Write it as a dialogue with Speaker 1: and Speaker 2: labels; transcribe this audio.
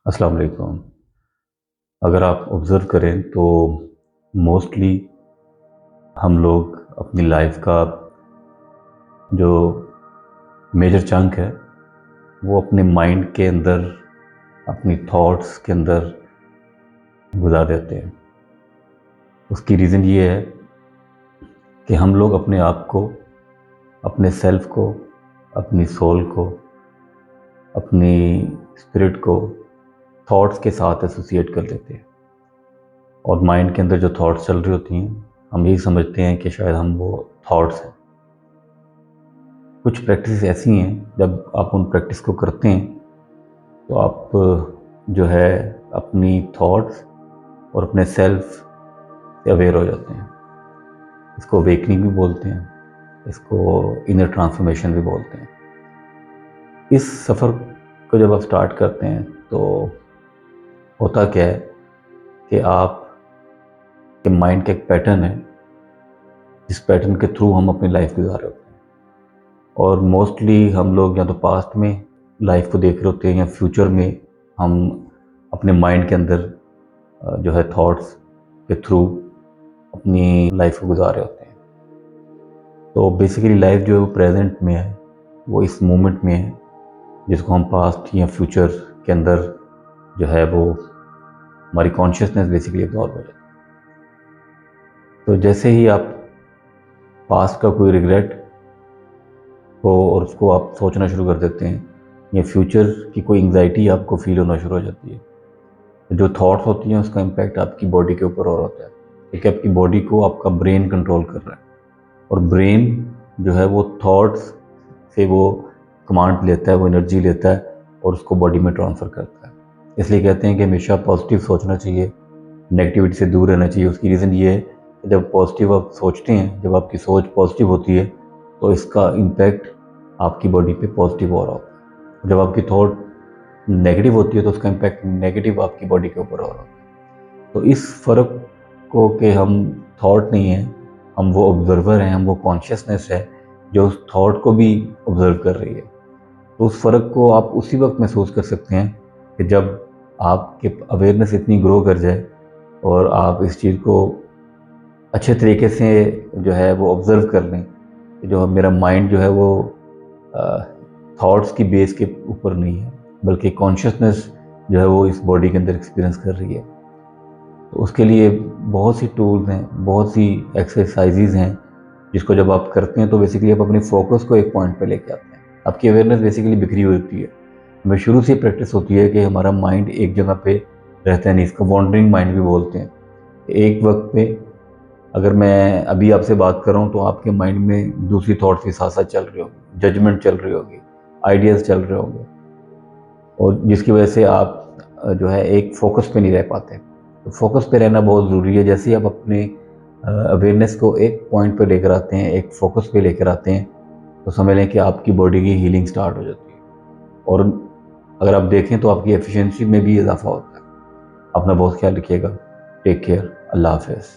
Speaker 1: अस्सलाम वालेकुम। अगर आप ऑब्ज़र्व करें तो मोस्टली हम लोग अपनी लाइफ का जो मेजर चंक है वो अपने माइंड के अंदर, अपनी थॉट्स के अंदर गुजार देते हैं। उसकी रीज़न ये है कि हम लोग अपने आप को, अपने सेल्फ को, अपनी सोल को, अपनी स्पिरिट को थॉट्स के साथ एसोसिएट कर लेते हैं। और माइंड के अंदर जो थॉट्स चल रही होती हैं, हम यही समझते हैं कि शायद हम वो थॉट्स हैं। कुछ प्रैक्टिस ऐसी हैं, जब आप उन प्रैक्टिस को करते हैं तो आप जो है अपनी थॉट्स और अपने सेल्फ से अवेयर हो जाते हैं। इसको अवेकनिंग भी बोलते हैं, इसको इनर ट्रांसफॉर्मेशन भी बोलते हैं। इस सफ़र को जब आप स्टार्ट करते हैं तो होता क्या है कि आप के माइंड का एक पैटर्न है, जिस पैटर्न के थ्रू हम अपनी लाइफ गुजार रहे होते हैं। और मोस्टली हम लोग या तो पास्ट में लाइफ को देख रहे होते हैं या फ्यूचर में हम अपने माइंड के अंदर जो है थॉट्स के थ्रू अपनी लाइफ को गुजार रहे होते हैं। तो बेसिकली लाइफ जो है वो प्रेजेंट में है, वो इस मोमेंट में है, जिसको हम पास्ट या फ्यूचर के अंदर जो है वो हमारी कॉन्शियसनेस बेसिकली इवॉल्व हो जाती है। तो जैसे ही आप पास्ट का कोई रिग्रेट हो और उसको आप सोचना शुरू कर देते हैं, या फ्यूचर की कोई एंग्जाइटी आपको फील होना शुरू हो जाती है, जो थॉट्स होती हैं उसका इम्पैक्ट आपकी बॉडी के ऊपर और होता है, क्योंकि आपकी बॉडी को आपका ब्रेन कंट्रोल कर रहा है। और ब्रेन जो है वो थॉट्स से वो कमांड लेता है, वो एनर्जी लेता है और उसको बॉडी में ट्रांसफ़र करता है। इसलिए कहते हैं कि हमेशा पॉजिटिव सोचना चाहिए, नेगेटिविटी से दूर रहना चाहिए। उसकी रीज़न ये है कि जब पॉजिटिव आप सोचते हैं, जब आपकी सोच पॉजिटिव होती है तो इसका इम्पैक्ट आपकी बॉडी पे पॉजिटिव हो रहा होता है। जब आपकी थॉट नेगेटिव होती है तो उसका इम्पैक्ट नेगेटिव आपकी बॉडी के ऊपर हो रहा होता है। तो इस फ़र्क को कि हम थॉट नहीं हैं, हम वो ऑब्ज़र्वर हैं, हम वो कॉन्शियसनेस है जो उस थॉट को भी ऑब्ज़र्व कर रही है। तो उस फ़र्क को आप उसी वक्त महसूस कर सकते हैं कि जब आपके अवेयरनेस इतनी ग्रो कर जाए और आप इस चीज़ को अच्छे तरीके से जो है वो ऑब्ज़र्व कर लें कि जो मेरा माइंड जो है वो थॉट्स की बेस के ऊपर नहीं है, बल्कि कॉन्शियसनेस जो है वो इस बॉडी के अंदर एक्सपीरियंस कर रही है। तो उसके लिए बहुत सी टूल्स हैं, बहुत सी एक्सरसाइजेज़ हैं, जिसको जब आप करते हैं तो बेसिकली आप अपनी फ़ोकस को एक पॉइंट पे लेके आते हैं। आपकी अवेयरनेस बेसिकली बिखरी हुई होती है। हमें शुरू से प्रैक्टिस होती है कि हमारा माइंड एक जगह पे रहता नहीं, इसको वॉन्डरिंग माइंड भी बोलते हैं। एक वक्त पे अगर मैं अभी आपसे बात कर रहा हूँ तो आपके माइंड में दूसरी थॉट्स भी साथ-साथ चल रही होगी, जजमेंट चल रही होगी, आइडियाज़ चल रहे होंगे, और जिसकी वजह से आप जो है एक फ़ोकस पे नहीं रह पाते। तो फ़ोकस पे रहना बहुत ज़रूरी है। जैसे ही आप अपने अवेयरनेस को एक पॉइंट पे लेकर आते हैं, एक फ़ोकस पे लेकर आते हैं, तो समझ लें कि आपकी बॉडी की हीलिंग स्टार्ट हो जाती है। और अगर आप देखें तो आपकी एफिशिएंसी में भी इज़ाफ़ा होता है। अपना बहुत ख्याल रखिएगा। Take care. अल्लाह हाफ़िज़।